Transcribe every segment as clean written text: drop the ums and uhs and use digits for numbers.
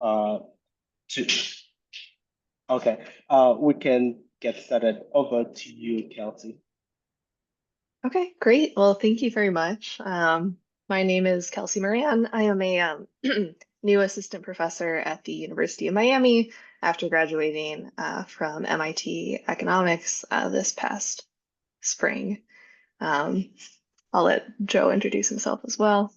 two. Okay, we can get started. Over to you, Kelsey. Okay, great. Well, thank you very much. My name is Kelsey Moran. I am a new assistant professor at the University of Miami after graduating from MIT Economics this past spring. I'll let Joe introduce himself as well.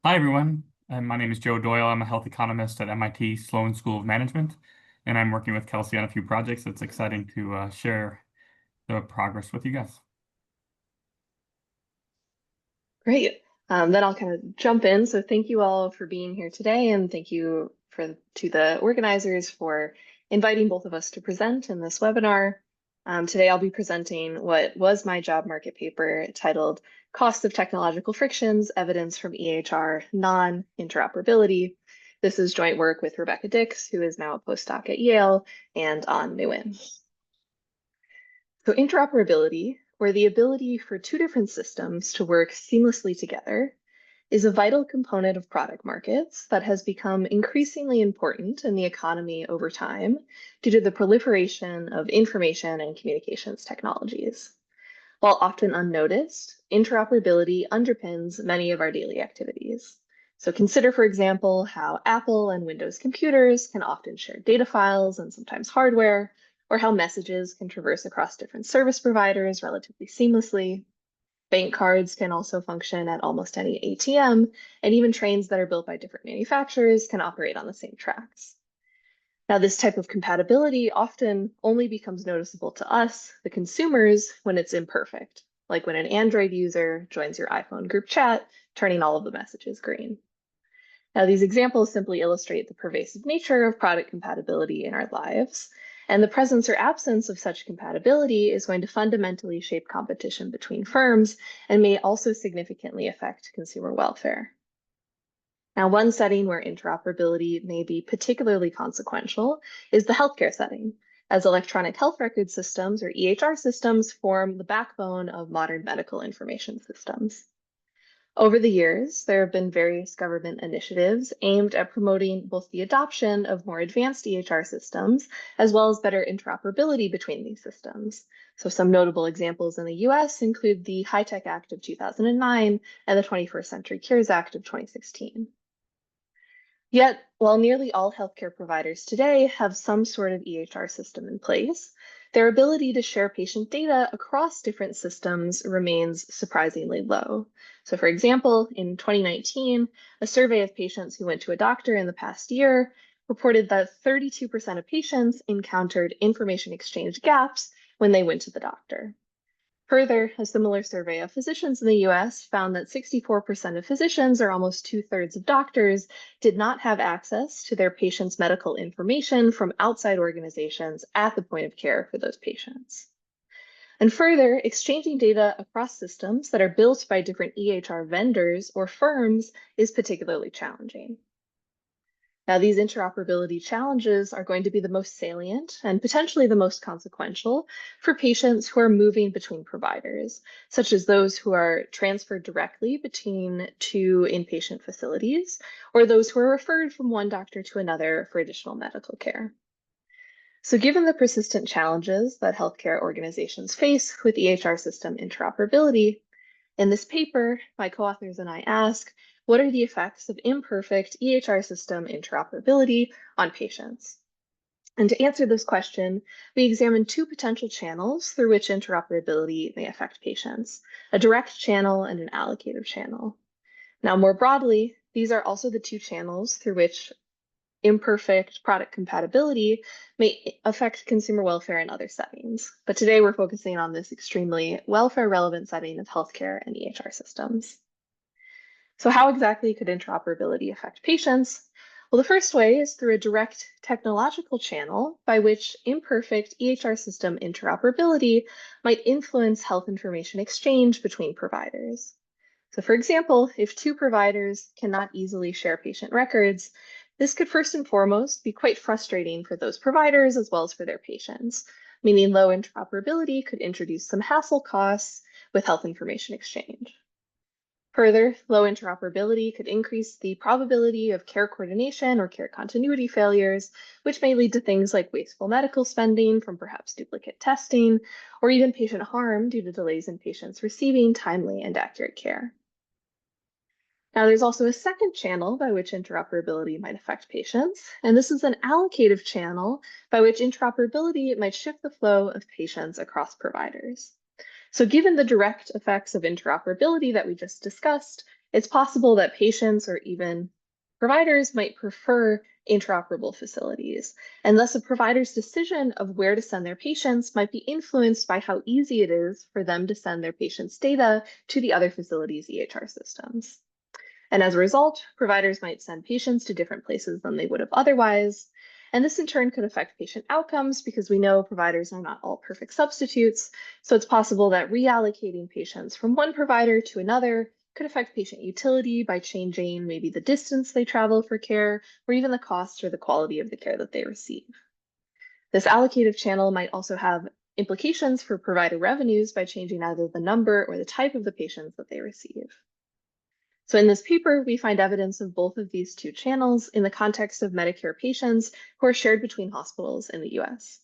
Hi, everyone. My name is Joe Doyle. I'm a health economist at MIT Sloan School of Management, and I'm working with Kelsey on a few projects. It's exciting to share the progress with you guys. Great. Then I'll kind of jump in. So thank you all for being here today, and thank you to the organizers for inviting both of us to present in this webinar. Today I'll be presenting what was my job market paper titled Cost of Technological Frictions, Evidence from EHR Non-Interoperability. This is joint work with Rebecca Dix, who is now a postdoc at Yale, and on Nguyen. So interoperability, or the ability for two different systems to work seamlessly together, is a vital component of product markets that has become increasingly important in the economy over time due to the proliferation of information and communications technologies. While often unnoticed, interoperability underpins many of our daily activities. So consider, for example, how Apple and Windows computers can often share data files and sometimes hardware, or how messages can traverse across different service providers relatively seamlessly. Bank cards can also function at almost any ATM, and even trains that are built by different manufacturers can operate on the same tracks. Now, this type of compatibility often only becomes noticeable to us, the consumers, when it's imperfect, like when an Android user joins your iPhone group chat, turning all of the messages green. Now, these examples simply illustrate the pervasive nature of product compatibility in our lives, and the presence or absence of such compatibility is going to fundamentally shape competition between firms and may also significantly affect consumer welfare. Now, one setting where interoperability may be particularly consequential is the healthcare setting, as electronic health record systems, or EHR systems, form the backbone of modern medical information systems. Over the years, there have been various government initiatives aimed at promoting both the adoption of more advanced EHR systems, as well as better interoperability between these systems. So some notable examples in the U.S. include the HITECH Act of 2009 and the 21st Century Cures Act of 2016. Yet, while nearly all healthcare providers today have some sort of EHR system in place, their ability to share patient data across different systems remains surprisingly low. So for example, in 2019, a survey of patients who went to a doctor in the past year reported that 32% of patients encountered information exchange gaps when they went to the doctor. Further, a similar survey of physicians in the US found that 64% of physicians, or almost 2/3 of doctors, did not have access to their patients' medical information from outside organizations at the point of care for those patients. And further, exchanging data across systems that are built by different EHR vendors or firms is particularly challenging. Now, these interoperability challenges are going to be the most salient and potentially the most consequential for patients who are moving between providers, such as those who are transferred directly between two inpatient facilities, or those who are referred from one doctor to another for additional medical care. So given the persistent challenges that healthcare organizations face with EHR system interoperability, in this paper, my co-authors and I ask, what are the effects of imperfect EHR system interoperability on patients? And to answer this question, we examine two potential channels through which interoperability may affect patients, a direct channel and an allocative channel. Now, more broadly, these are also the two channels through which imperfect product compatibility may affect consumer welfare in other settings. But today we're focusing on this extremely welfare relevant setting of healthcare and EHR systems. So how exactly could interoperability affect patients? Well, the first way is through a direct technological channel by which imperfect EHR system interoperability might influence health information exchange between providers. So for example, if two providers cannot easily share patient records, this could first and foremost be quite frustrating for those providers as well as for their patients, meaning low interoperability could introduce some hassle costs with health information exchange. Further, low interoperability could increase the probability of care coordination or care continuity failures, which may lead to things like wasteful medical spending from perhaps duplicate testing, or even patient harm due to delays in patients receiving timely and accurate care. Now, there's also a second channel by which interoperability might affect patients, and this is an allocative channel by which interoperability might shift the flow of patients across providers. So given the direct effects of interoperability that we just discussed, it's possible that patients or even providers might prefer interoperable facilities, and thus a provider's decision of where to send their patients might be influenced by how easy it is for them to send their patients' data to the other facilities' EHR systems. And as a result, providers might send patients to different places than they would have otherwise. And this in turn could affect patient outcomes because we know providers are not all perfect substitutes. So it's possible that reallocating patients from one provider to another could affect patient utility by changing maybe the distance they travel for care, or even the cost or the quality of the care that they receive. This allocative channel might also have implications for provider revenues by changing either the number or the type of the patients that they receive. So in this paper, we find evidence of both of these two channels in the context of Medicare patients who are shared between hospitals in the U.S.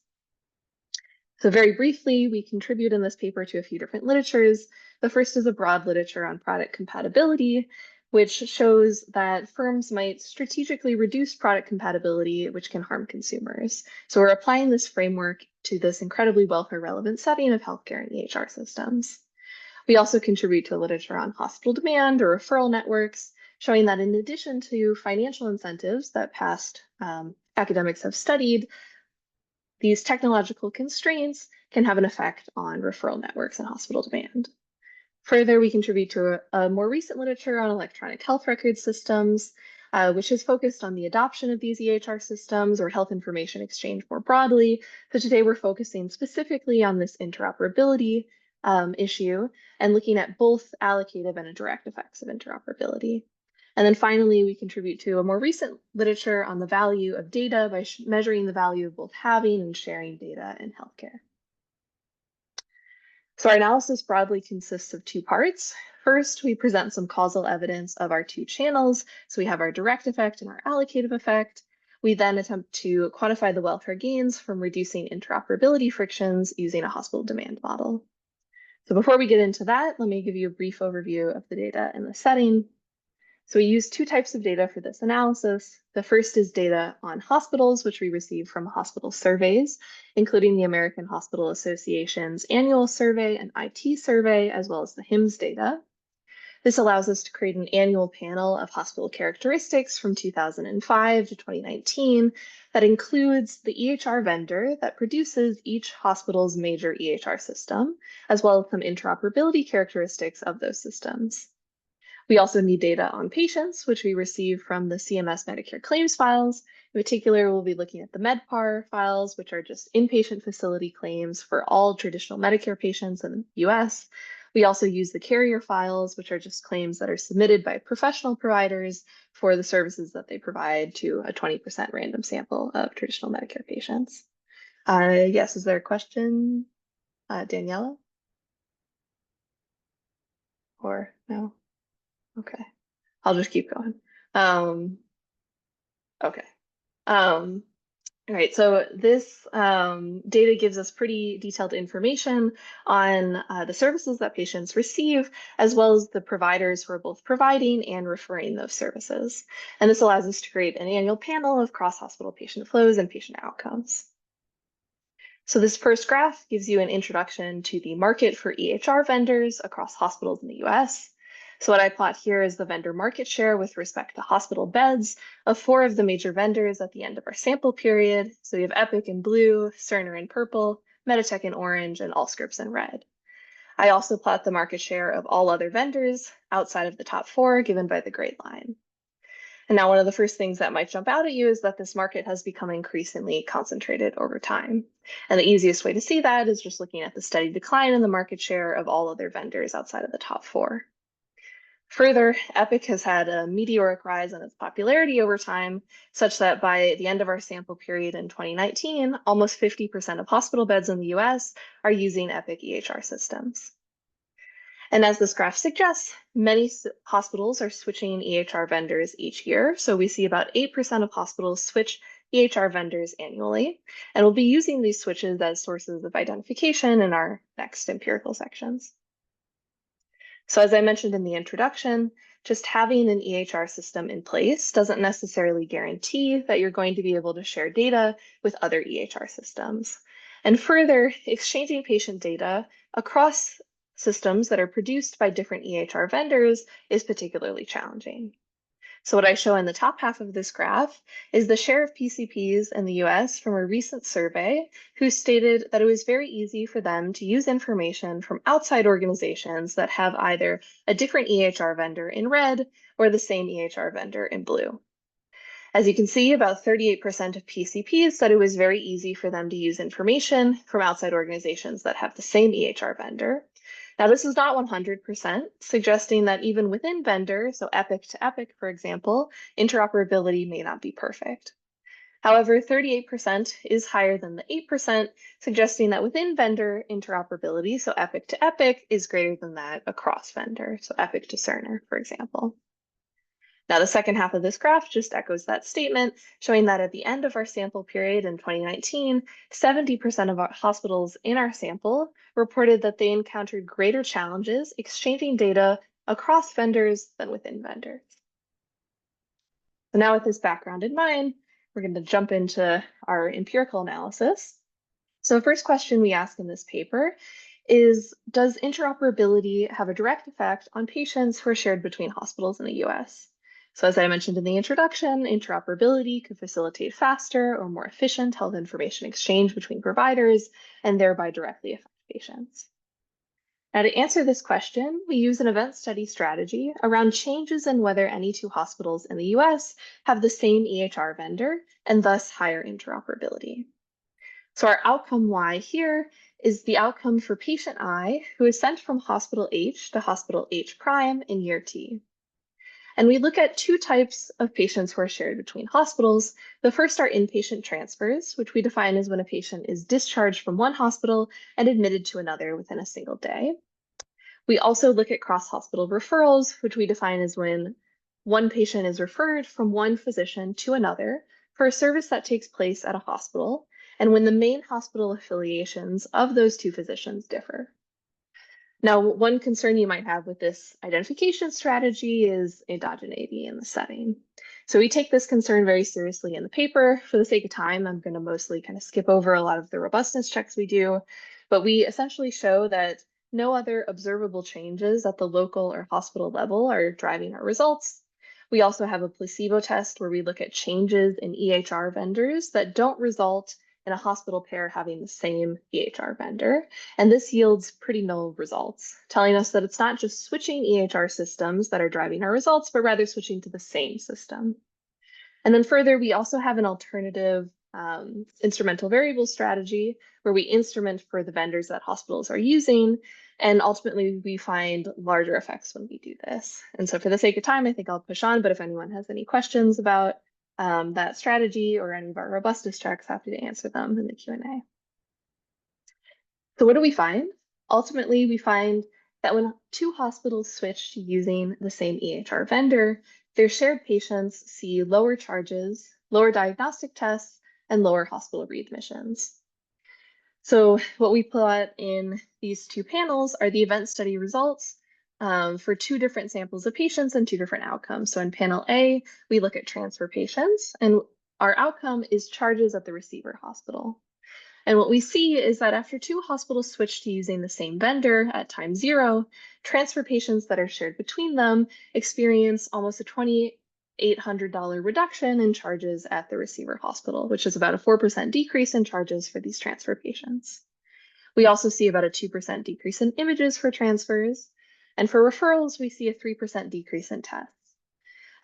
So very briefly, we contribute in this paper to a few different literatures. The first is a broad literature on product compatibility, which shows that firms might strategically reduce product compatibility, which can harm consumers. So we're applying this framework to this incredibly welfare-relevant setting of healthcare and EHR systems. We also contribute to literature on hospital demand or referral networks, showing that in addition to financial incentives that past academics have studied, these technological constraints can have an effect on referral networks and hospital demand. Further, we contribute to a more recent literature on electronic health record systems, which is focused on the adoption of these EHR systems or health information exchange more broadly. So today we're focusing specifically on this interoperability issue and looking at both allocative and indirect effects of interoperability. And then finally, we contribute to a more recent literature on the value of data by measuring the value of both having and sharing data in healthcare. So our analysis broadly consists of two parts. First, we present some causal evidence of our two channels. So we have our direct effect and our allocative effect. We then attempt to quantify the welfare gains from reducing interoperability frictions using a hospital demand model. So before we get into that, let me give you a brief overview of the data in the setting. So we use two types of data for this analysis. The first is data on hospitals, which we receive from hospital surveys, including the American Hospital Association's annual survey and IT survey, as well as the HIMSS data. This allows us to create an annual panel of hospital characteristics from 2005 to 2019 that includes the EHR vendor that produces each hospital's major EHR system, as well as some interoperability characteristics of those systems. We also need data on patients, which we receive from the CMS Medicare claims files. In particular, we'll be looking at the MedPAR files, which are just inpatient facility claims for all traditional Medicare patients in the US. We also use the carrier files, which are just claims that are submitted by professional providers for the services that they provide to a 20% random sample of traditional Medicare patients. Yes, is there a question, Daniela? Or no? Okay, I'll just keep going. Okay. All right, so this data gives us pretty detailed information on the services that patients receive, as well as the providers who are both providing and referring those services. And this allows us to create an annual panel of cross-hospital patient flows and patient outcomes. So this first graph gives you an introduction to the market for EHR vendors across hospitals in the US. So what I plot here is the vendor market share with respect to hospital beds of 4 of the major vendors at the end of our sample period. So we have Epic in blue, Cerner in purple, Meditech in orange, and Allscripts in red. I also plot the market share of all other vendors outside of the top 4 given by the gray line. And now one of the first things that might jump out at you is that this market has become increasingly concentrated over time. And the easiest way to see that is just looking at the steady decline in the market share of all other vendors outside of the top 4. Further, Epic has had a meteoric rise in its popularity over time, such that by the end of our sample period in 2019, almost 50% of hospital beds in the US are using Epic EHR systems. And as this graph suggests, many hospitals are switching EHR vendors each year. So we see about 8% of hospitals switch EHR vendors annually, and we'll be using these switches as sources of identification in our next empirical sections. So as I mentioned in the introduction, just having an EHR system in place doesn't necessarily guarantee that you're going to be able to share data with other EHR systems. And further, exchanging patient data across systems that are produced by different EHR vendors is particularly challenging. So what I show in the top half of this graph is the share of PCPs in the U.S. from a recent survey who stated that it was very easy for them to use information from outside organizations that have either a different EHR vendor in red or the same EHR vendor in blue. As you can see, about 38% of PCPs said it was very easy for them to use information from outside organizations that have the same EHR vendor. Now, this is not 100%, suggesting that even within vendor, so Epic to Epic, for example, interoperability may not be perfect. However, 38% is higher than the 8%, suggesting that within vendor interoperability, so Epic to Epic, is greater than that across vendor, so Epic to Cerner, for example. Now, the second half of this graph just echoes that statement, showing that at the end of our sample period in 2019, 70% of our hospitals in our sample reported that they encountered greater challenges exchanging data across vendors than within vendors. So now with this background in mind, we're going to jump into our empirical analysis. So the first question we ask in this paper is, does interoperability have a direct effect on patients who are shared between hospitals in the U.S.? So as I mentioned in the introduction, interoperability could facilitate faster or more efficient health information exchange between providers and thereby directly affect patients. Now, to answer this question, we use an event study strategy around changes in whether any two hospitals in the US have the same EHR vendor and thus higher interoperability. So our outcome Y here is the outcome for patient I, who is sent from hospital H to hospital H prime in year T. And we look at two types of patients who are shared between hospitals. The first are inpatient transfers, which we define as when a patient is discharged from one hospital and admitted to another within a single day. We also look at cross-hospital referrals, which we define as when one patient is referred from one physician to another for a service that takes place at a hospital, and when the main hospital affiliations of those two physicians differ. Now, one concern you might have with this identification strategy is endogeneity in the setting. So we take this concern very seriously in the paper. For the sake of time, I'm going to mostly kind of skip over a lot of the robustness checks we do, but we essentially show that no other observable changes at the local or hospital level are driving our results. We also have a placebo test where we look at changes in EHR vendors that don't result in a hospital pair having the same EHR vendor. And this yields pretty null results, telling us that it's not just switching EHR systems that are driving our results, but rather switching to the same system. And then further, we also have an alternative instrumental variable strategy where we instrument for the vendors that hospitals are using. And ultimately, we find larger effects when we do this. And so for the sake of time, I think I'll push on. But if anyone has any questions about that strategy or any of our robustness checks, happy to answer them in the Q&A. So what do we find? Ultimately, we find that when two hospitals switch to using the same EHR vendor, their shared patients see lower charges, lower diagnostic tests, and lower hospital readmissions. So what we plot in these two panels are the event study results for two different samples of patients and two different outcomes. So in panel A, we look at transfer patients, and our outcome is charges at the receiver hospital. And what we see is that after two hospitals switch to using the same vendor at time 0, transfer patients that are shared between them experience almost a $2,800 reduction in charges at the receiver hospital, which is about a 4% decrease in charges for these transfer patients. We also see about a 2% decrease in images for transfers. And for referrals, we see a 3% decrease in tests.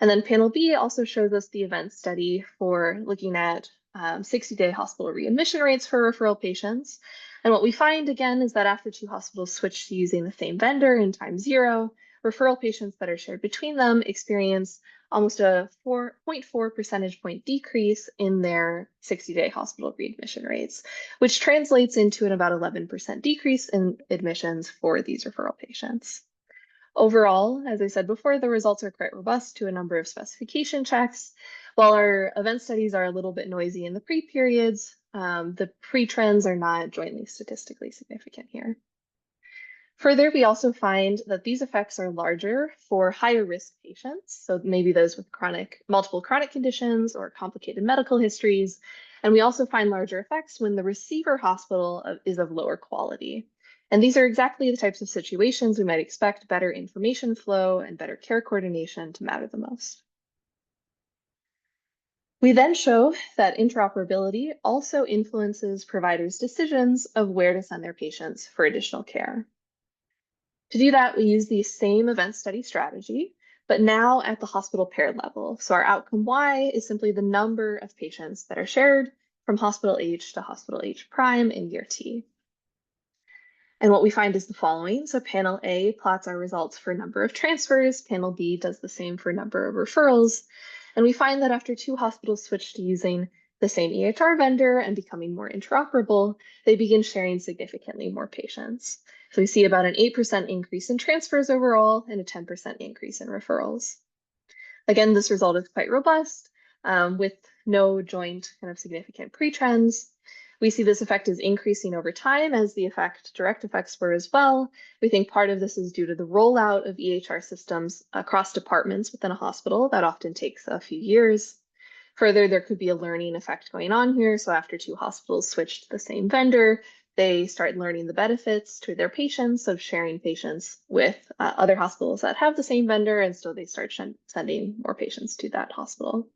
And then panel B also shows us the event study for looking at 60-day hospital readmission rates for referral patients. And what we find again is that after two hospitals switch to using the same vendor in time 0, referral patients that are shared between them experience almost a 4.4 percentage point decrease in their 60-day hospital readmission rates, which translates into an about 11% decrease in admissions for these referral patients. Overall, as I said before, the results are quite robust to a number of specification checks. While our event studies are a little bit noisy in the pre-periods, the pre-trends are not jointly statistically significant here. Further, we also find that these effects are larger for higher risk patients, so maybe those with multiple chronic conditions or complicated medical histories. And we also find larger effects when the receiver hospital is of lower quality. And these are exactly the types of situations we might expect better information flow and better care coordination to matter the most. We then show that interoperability also influences providers' decisions of where to send their patients for additional care. To do that, we use the same event study strategy, but now at the hospital pair level. So our outcome Y is simply the number of patients that are shared from hospital H to hospital H prime in year T. And what we find is the following. So panel A plots our results for number of transfers. Panel B does the same for number of referrals. And we find that after 2 hospitals switch to using the same EHR vendor and becoming more interoperable, they begin sharing significantly more patients. So we see about an 8% increase in transfers overall and a 10% increase in referrals. Again, this result is quite robust with no joint kind of significant pre-trends. We see this effect is increasing over time as the direct effects were as well. We think part of this is due to the rollout of EHR systems across departments within a hospital. That often takes a few years. Further, there could be a learning effect going on here. So after 2 hospitals switch to the same vendor, they start learning the benefits to their patients of sharing patients with other hospitals that have the same vendor, and so they start sending more patients to that hospital.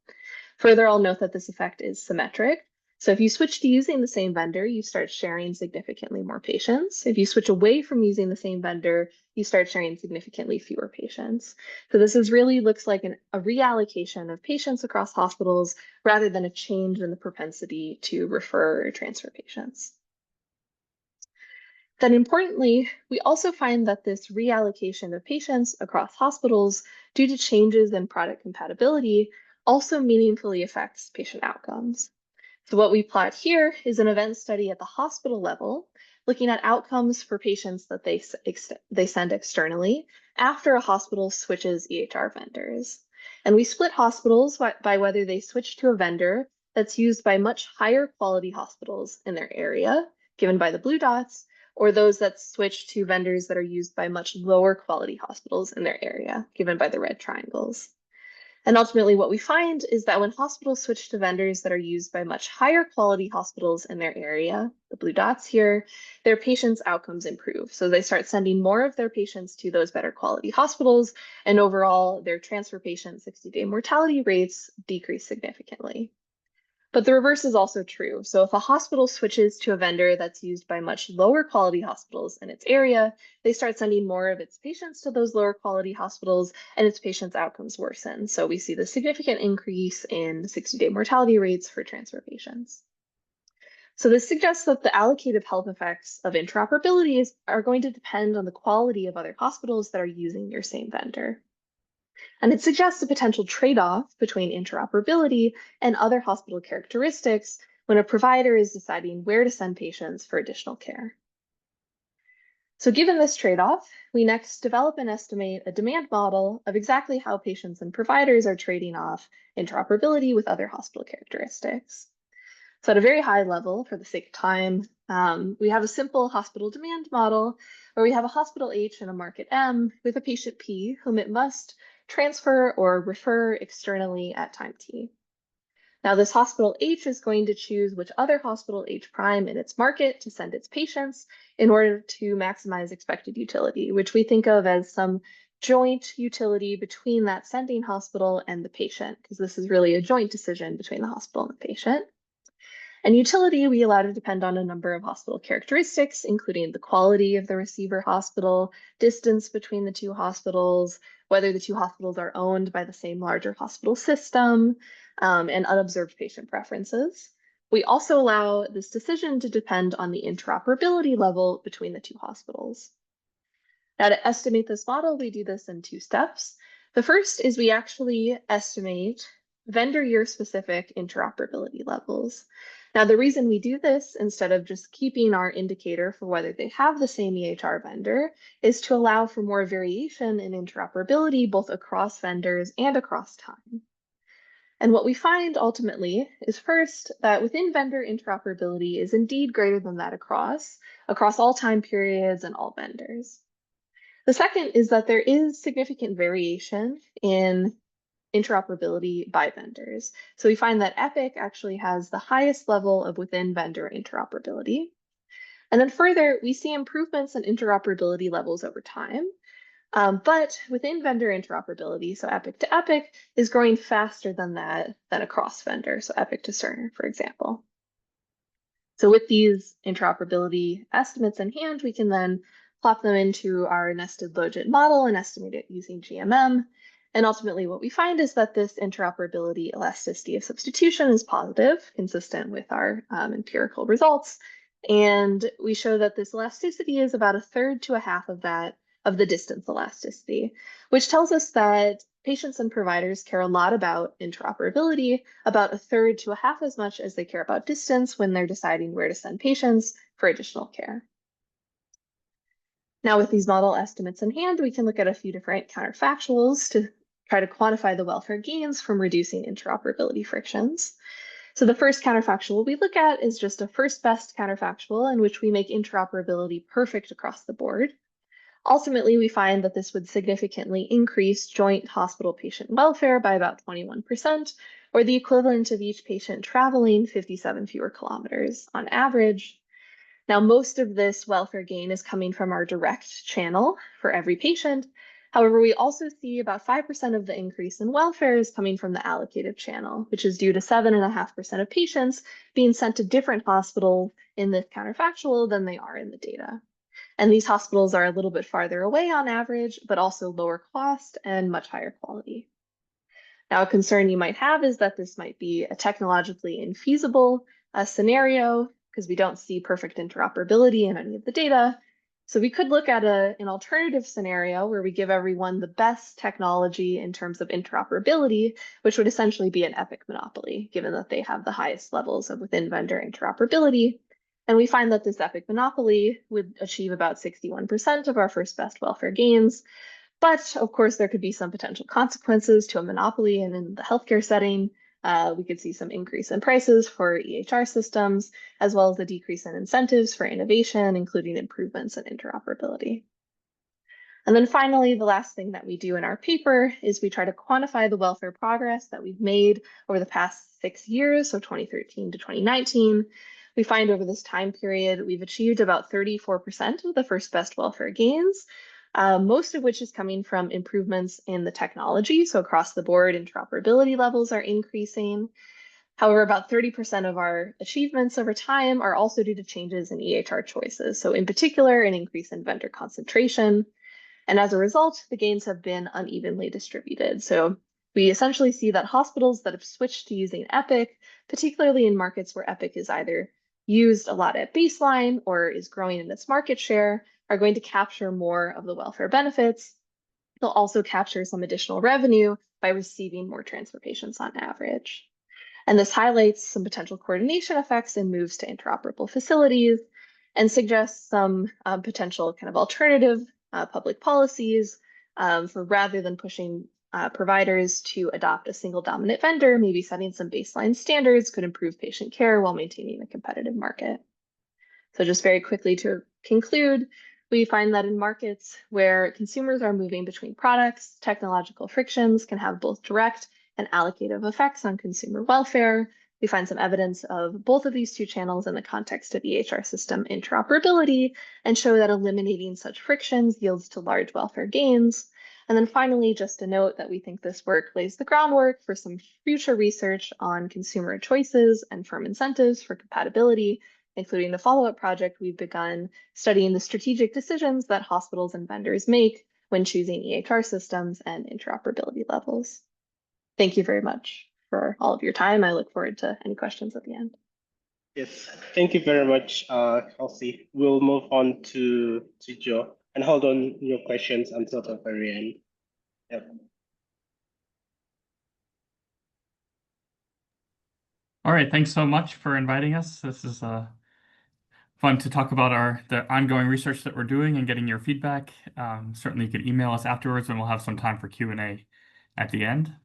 Further, I'll note that this effect is symmetric. So if you switch to using the same vendor, you start sharing significantly more patients. If you switch away from using the same vendor, you start sharing significantly fewer patients. So this really looks like a reallocation of patients across hospitals rather than a change in the propensity to refer or transfer patients. Then importantly, we also find that this reallocation of patients across hospitals due to changes in product compatibility also meaningfully affects patient outcomes. So what we plot here is an event study at the hospital level, looking at outcomes for patients that they send externally after a hospital switches EHR vendors. And we split hospitals by whether they switch to a vendor that's used by much higher quality hospitals in their area, given by the blue dots, or those that switch to vendors that are used by much lower quality hospitals in their area, given by the red triangles. And ultimately, what we find is that when hospitals switch to vendors that are used by much higher quality hospitals in their area, the blue dots here, their patients' outcomes improve. So they start sending more of their patients to those better quality hospitals, and overall, their transfer patient 60-day mortality rates decrease significantly. But the reverse is also true. So if a hospital switches to a vendor that's used by much lower quality hospitals in its area, they start sending more of its patients to those lower quality hospitals and its patients' outcomes worsen. So we see the significant increase in 60-day mortality rates for transfer patients. So this suggests that the allocative health effects of interoperability are going to depend on the quality of other hospitals that are using your same vendor. And it suggests a potential trade-off between interoperability and other hospital characteristics when a provider is deciding where to send patients for additional care. So given this trade-off, we next develop and estimate a demand model of exactly how patients and providers are trading off interoperability with other hospital characteristics. So at a very high level, for the sake of time, we have a simple hospital demand model where we have a hospital H and a market M with a patient P whom it must transfer or refer externally at time T. Now this hospital H is going to choose which other hospital H prime in its market to send its patients in order to maximize expected utility, which we think of as some joint utility between that sending hospital and the patient, because this is really a joint decision between the hospital and the patient. And utility we allow to depend on a number of hospital characteristics, including the quality of the receiver hospital, distance between the 2 hospitals, whether the 2 hospitals are owned by the same larger hospital system, and unobserved patient preferences. We also allow this decision to depend on the interoperability level between the 2 hospitals. Now to estimate this model, we do this in 2 steps. The first is we actually estimate vendor year specific interoperability levels. Now, the reason we do this instead of just keeping our indicator for whether they have the same EHR vendor is to allow for more variation in interoperability, both across vendors and across time. And what we find ultimately is first that within vendor interoperability is indeed greater than that across all time periods and all vendors. The second is that there is significant variation in interoperability by vendors. So we find that Epic actually has the highest level of within vendor interoperability. And then further, we see improvements in interoperability levels over time. But within vendor interoperability, so Epic to Epic is growing faster than across vendor, so Epic to Cerner, for example. So with these interoperability estimates in hand, we can then plop them into our nested logit model and estimate it using GMM. And ultimately what we find is that this interoperability elasticity of substitution is positive, consistent with our empirical results. And we show that this elasticity is about a third to a half of that of the distance elasticity, which tells us that patients and providers care a lot about interoperability, about a third to a half as much as they care about distance when they're deciding where to send patients for additional care. Now, with these model estimates in hand, we can look at a few different counterfactuals to try to quantify the welfare gains from reducing interoperability frictions. So the first counterfactual we look at is just a first best counterfactual in which we make interoperability perfect across the board. Ultimately, we find that this would significantly increase joint hospital patient welfare by about 21%, or the equivalent of each patient traveling 57 fewer kilometers on average. Now, most of this welfare gain is coming from our direct channel for every patient. However, we also see about 5% of the increase in welfare is coming from the allocative channel, which is due to 7.5% of patients being sent to different hospitals in this counterfactual than they are in the data. And these hospitals are a little bit farther away on average, but also lower cost and much higher quality. Now, a concern you might have is that this might be a technologically infeasible scenario because we don't see perfect interoperability in any of the data. So we could look at an alternative scenario where we give everyone the best technology in terms of interoperability, which would essentially be an Epic monopoly, given that they have the highest levels of within vendor interoperability. And we find that this Epic monopoly would achieve about 61% of our first best welfare gains. But of course, there could be some potential consequences to a monopoly, and in the healthcare setting, we could see some increase in prices for EHR systems, as well as a decrease in incentives for innovation, including improvements in interoperability. And then finally, the last thing that we do in our paper is we try to quantify the welfare progress that we've made over the past 6 years, so 2013 to 2019. We find over this time period, we've achieved about 34% of the first best welfare gains, most of which is coming from improvements in the technology. So across the board, interoperability levels are increasing. However, about 30% of our achievements over time are also due to changes in EHR choices. So in particular, an increase in vendor concentration. And as a result, the gains have been unevenly distributed. So we essentially see that hospitals that have switched to using Epic, particularly in markets where Epic is either used a lot at baseline or is growing in its market share, are going to capture more of the welfare benefits. They'll also capture some additional revenue by receiving more transfer patients on average. And this highlights some potential coordination effects and moves to interoperable facilities and suggests some potential kind of alternative public policies for rather than pushing providers to adopt a single dominant vendor, maybe setting some baseline standards could improve patient care while maintaining a competitive market. So just very quickly to conclude, we find that in markets where consumers are moving between products, technological frictions can have both direct and allocative effects on consumer welfare. We find some evidence of both of these two channels in the context of EHR system interoperability and show that eliminating such frictions yields to large welfare gains. And then finally, just a note that we think this work lays the groundwork for some future research on consumer choices and firm incentives for compatibility, including the follow-up project we've begun studying the strategic decisions that hospitals and vendors make when choosing EHR systems and interoperability levels. Thank you very much for all of your time. I look forward to any questions at the end. Yes, thank you very much, Kelsey. We'll move on to Joe and hold on your questions until the very end. Yep. All right, thanks so much for inviting us. This is fun to talk about the ongoing research that we're doing and getting your feedback. Certainly you could email us afterwards and we'll have some time for Q&A at the end.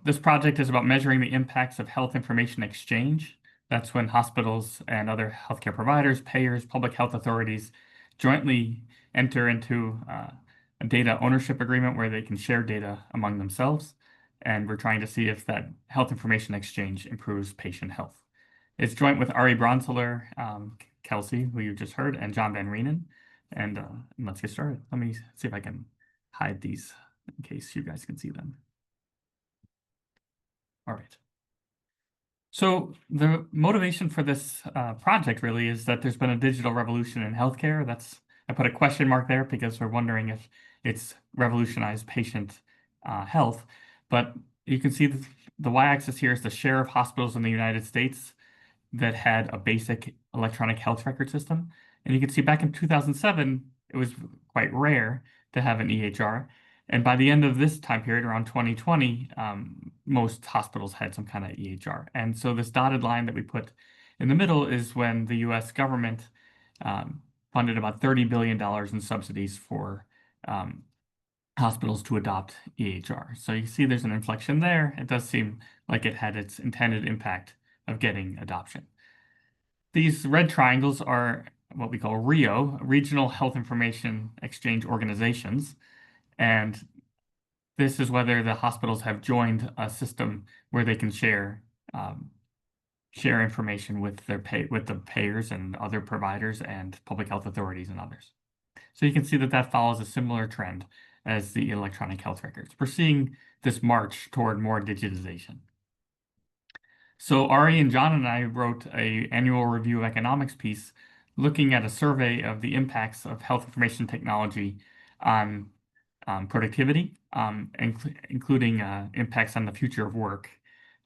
This project is about measuring the impacts of health information exchange. That's when hospitals and other healthcare providers, payers, public health authorities jointly enter into a data ownership agreement where they can share data among themselves. And we're trying to see if that health information exchange improves patient health. It's joint with Ari Bronzeler, Kelsey, who you just heard, and John Van Reenen. And let's get started. Let me see if I can hide these in case you guys can see them. All right. So the motivation for this project really is that there's been a digital revolution in healthcare. I put a question mark there because we're wondering if it's revolutionized patient health. But you can see the y-axis here is the share of hospitals in the United States that had a basic electronic health record system. And you can see back in 2007, it was quite rare to have an EHR. And by the end of this time period, around 2020, most hospitals had some kind of EHR. And so this dotted line that we put in the middle is when the U.S. government funded about $30 billion in subsidies for hospitals to adopt EHR. So you see there's an inflection there. It does seem like it had its intended impact of getting adoption. These red triangles are what we call RIO, Regional Health Information Exchange Organizations. And this is whether the hospitals have joined a system where they can share information with the payers and other providers and public health authorities and others. So you can see that follows a similar trend as the electronic health records. We're seeing this march toward more digitization. So Ari and John and I wrote an annual review of economics piece looking at a survey of the impacts of health information technology on productivity, including impacts on the future of work.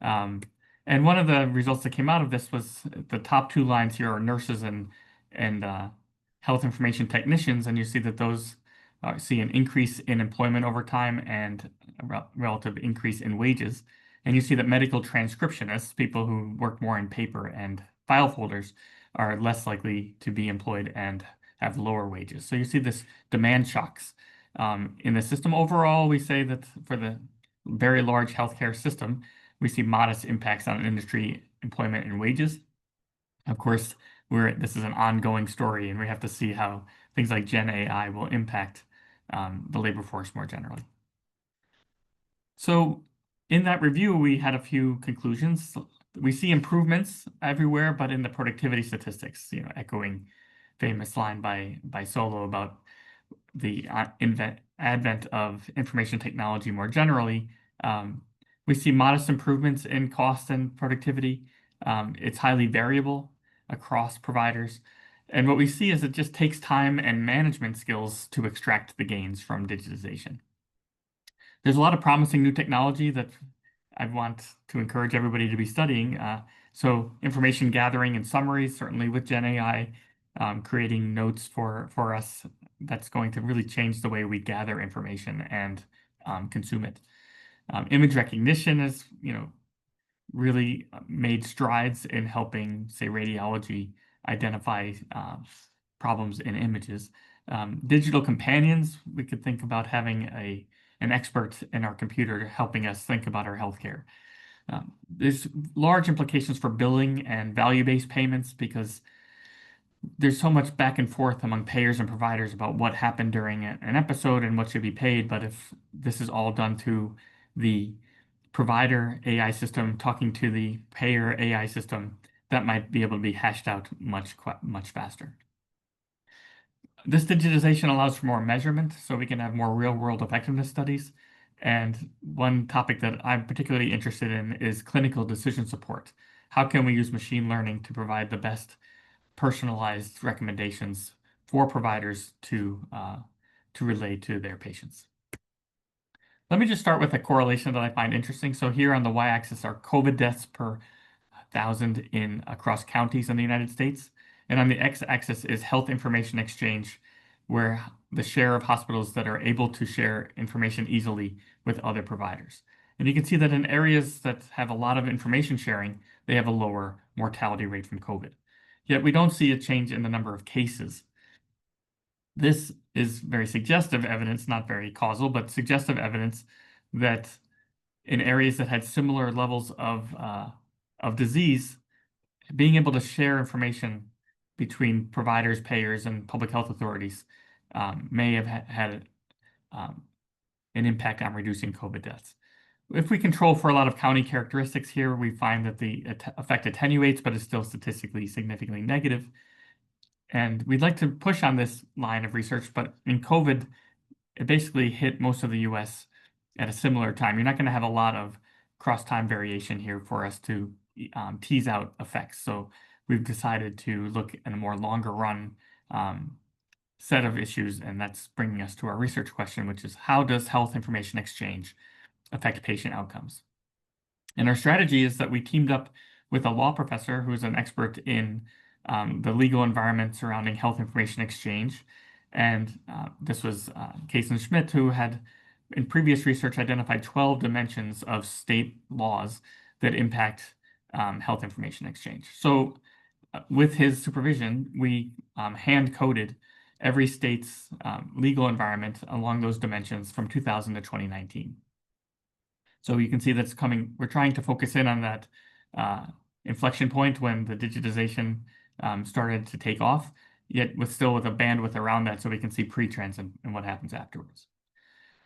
And one of the results that came out of this was the top two lines here are nurses and health information technicians, and you see that those see an increase in employment over time and a relative increase in wages. And you see that medical transcriptionists, people who work more in paper and file folders, are less likely to be employed and have lower wages. So you see this demand shocks in the system. Overall, we say that for the very large healthcare system, we see modest impacts on industry, employment, and wages. Of course, this is an ongoing story, and we have to see how things like Gen AI will impact the labor force more generally. So in that review, we had a few conclusions. We see improvements everywhere, but in the productivity statistics, echoing famous line by Solo about the advent of information technology more generally. We see modest improvements in cost and productivity. It's highly variable across providers. And what we see is it just takes time and management skills to extract the gains from digitization. There's a lot of promising new technology that I want to encourage everybody to be studying. So information gathering and summaries, certainly with Gen AI, creating notes for us, that's going to really change the way we gather information and consume it. Image recognition has, really made strides in helping, say, radiology identify problems in images. Digital companions, we could think about having an expert in our computer helping us think about our healthcare. There's large implications for billing and value-based payments because there's so much back and forth among payers and providers about what happened during an episode and what should be paid. But if this is all done through the provider AI system talking to the payer AI system, that might be able to be hashed out much faster. This digitization allows for more measurement, so we can have more real-world effectiveness studies. And one topic that I'm particularly interested in is clinical decision support. How can we use machine learning to provide the best personalized recommendations for providers to relay to their patients? Let me just start with a correlation that I find interesting. So here on the y-axis are COVID deaths per 1,000 across counties in the United States. And on the x-axis is health information exchange, where the share of hospitals that are able to share information easily with other providers. And you can see that in areas that have a lot of information sharing, they have a lower mortality rate from COVID. Yet we don't see a change in the number of cases. This is very suggestive evidence, not very causal, but suggestive evidence that in areas that had similar levels of disease, being able to share information between providers, payers, and public health authorities may have had an impact on reducing COVID deaths. If we control for a lot of county characteristics here, we find that the effect attenuates, but is still statistically significantly negative. And we'd like to push on this line of research, but in COVID, it basically hit most of the US at a similar time. You're not going to have a lot of cross-time variation here for us to tease out effects. So we've decided to look at a more longer run set of issues, and that's bringing us to our research question, which is how does health information exchange affect patient outcomes? And our strategy is that we teamed up with a law professor who's an expert in the legal environment surrounding health information exchange. And this was Kaysen Schmidt, who had, in previous research, identified 12 dimensions of state laws that impact health information exchange. So with his supervision, we hand-coded every state's legal environment along those dimensions from 2000 to 2019. So you can see that's coming. We're trying to focus in on that inflection point when the digitization started to take off, yet still with a bandwidth around that so we can see pre-trends and what happens afterwards.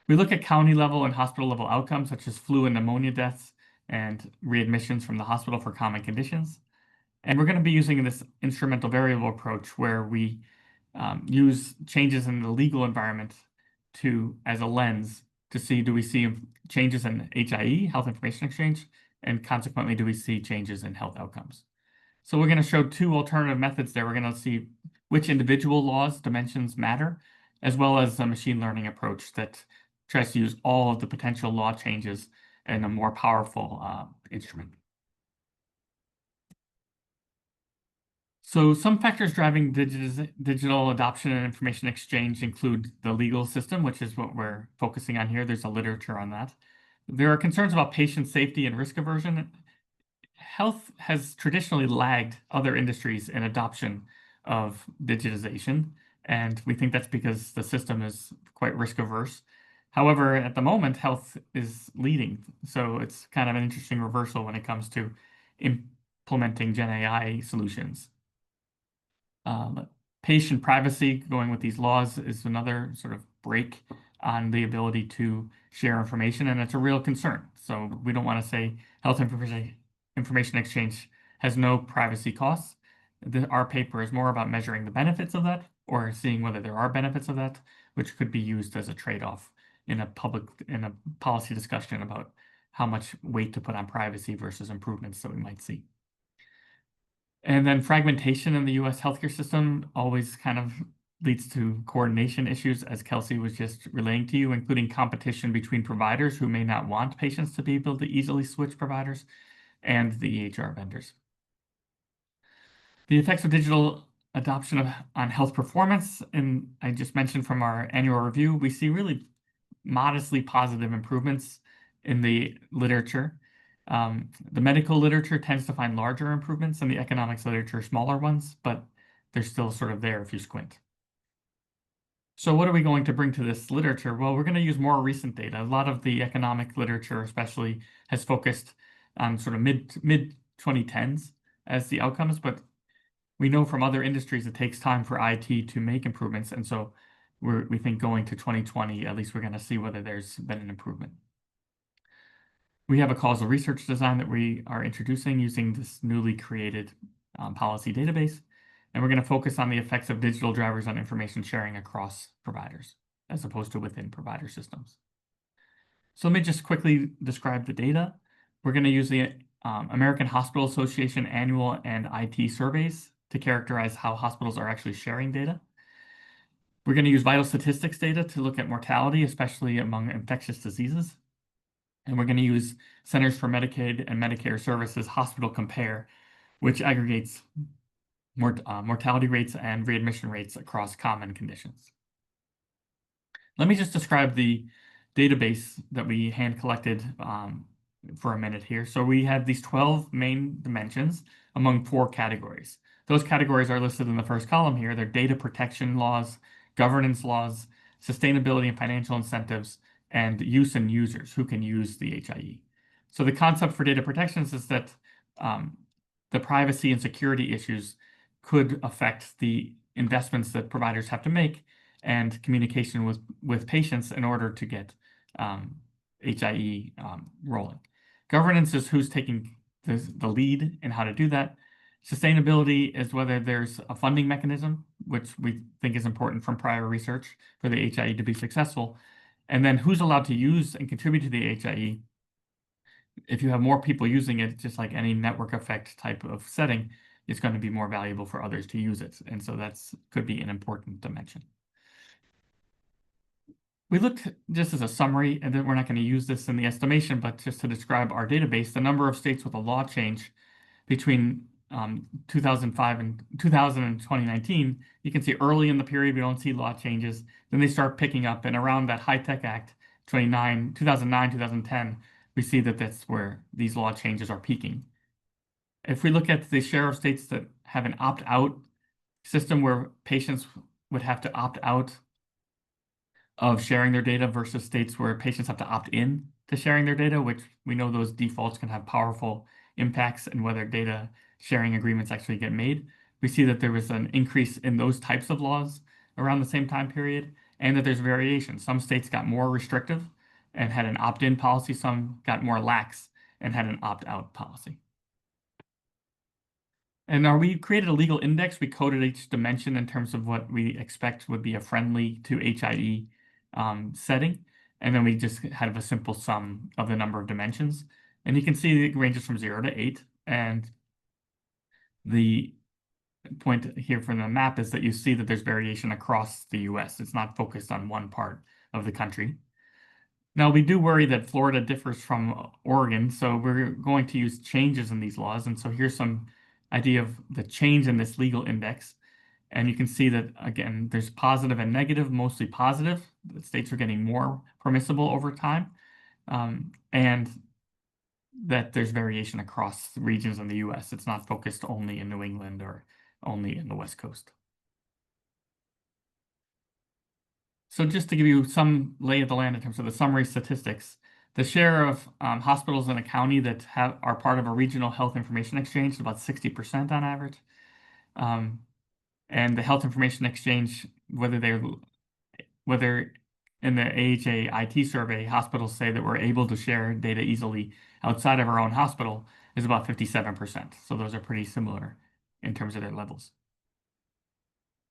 We look at county level and hospital level outcomes such as flu and pneumonia deaths and readmissions from the hospital for common conditions. And we're going to be using this instrumental variable approach where we use changes in the legal environment as a lens to see, do we see changes in HIE, health information exchange, and consequently, do we see changes in health outcomes? So we're going to show two alternative methods there. We're going to see which individual laws dimensions matter, as well as a machine learning approach that tries to use all of the potential law changes in a more powerful instrument. So some factors driving digital adoption and information exchange include the legal system, which is what we're focusing on here. There's a literature on that. There are concerns about patient safety and risk aversion. Health has traditionally lagged other industries in adoption of digitization, and we think that's because the system is quite risk averse. However, at the moment, health is leading, so it's kind of an interesting reversal when it comes to implementing Gen AI solutions. Patient privacy going with these laws is another sort of break on the ability to share information, and it's a real concern. So we don't want to say health information exchange has no privacy costs. Our paper is more about measuring the benefits of that or seeing whether there are benefits of that, which could be used as a trade-off in a policy discussion about how much weight to put on privacy versus improvements that we might see. And then fragmentation in the U.S. healthcare system always kind of leads to coordination issues, as Kelsey was just relaying to you, including competition between providers who may not want patients to be able to easily switch providers and the EHR vendors. The effects of digital adoption on health performance, and I just mentioned from our annual review, we see really modestly positive improvements in the literature. The medical literature tends to find larger improvements and the economics literature smaller ones, but they're still sort of there if you squint. So what are we going to bring to this literature? Well, we're going to use more recent data. A lot of the economic literature especially has focused on sort of mid-2010s as the outcomes, but we know from other industries it takes time for IT to make improvements, and so we think going to 2020, at least we're going to see whether there's been an improvement. We have a causal research design that we are introducing using this newly created policy database, and we're going to focus on the effects of digital drivers on information sharing across providers, as opposed to within provider systems. So let me just quickly describe the data. We're going to use the American Hospital Association annual and IT surveys to characterize how hospitals are actually sharing data. We're going to use vital statistics data to look at mortality, especially among infectious diseases. And we're going to use Centers for Medicaid and Medicare Services Hospital Compare, which aggregates mortality rates and readmission rates across common conditions. Let me just describe the database that we hand collected for a minute here. So we have these 12 main dimensions among 4 categories. Those categories are listed in the first column here. They're data protection laws, governance laws, sustainability and financial incentives, and use and users who can use the HIE. So the concept for data protections is that the privacy and security issues could affect the investments that providers have to make and communication with patients in order to get HIE rolling. Governance is who's taking the lead in how to do that. Sustainability is whether there's a funding mechanism, which we think is important from prior research for the HIE to be successful. And then who's allowed to use and contribute to the HIE. If you have more people using it, just like any network effect type of setting, it's going to be more valuable for others to use it. And so that's could be an important dimension. We looked just as a summary, and then we're not going to use this in the estimation, but just to describe our database, the number of states with a law change between 2005 and 2000 and 2019, you can see early in the period, we don't see law changes. Then they start picking up, and around that High-Tech Act, 2009, 2010, we see that that's where these law changes are peaking. If we look at the share of states that have an opt-out system where patients would have to opt out of sharing their data versus states where patients have to opt in to sharing their data, which we know those defaults can have powerful impacts in whether data sharing agreements actually get made. We see that there was an increase in those types of laws around the same time period, and that there's variation. Some states got more restrictive and had an opt-in policy, some got more lax and had an opt-out policy. And we created a legal index. We coded each dimension in terms of what we expect would be a friendly to HIE setting. And then we just had a simple sum of the number of dimensions. And you can see it ranges from 0 to 8. And the point here from the map is that you see that there's variation across the U.S. It's not focused on one part of the country. Now, we do worry that Florida differs from Oregon, so we're going to use changes in these laws. And so here's some idea of the change in this legal index. And you can see that, again, there's positive and negative, mostly positive. The states are getting more permissible over time. And that there's variation across regions in the U.S. It's not focused only in New England or only in the West Coast. So just to give you some lay of the land in terms of the summary statistics, the share of hospitals in a county that are part of a regional health information exchange is about 60% on average. And the health information exchange, whether in the AHA IT survey, hospitals say that we're able to share data easily outside of our own hospital, is about 57%. So those are pretty similar in terms of their levels.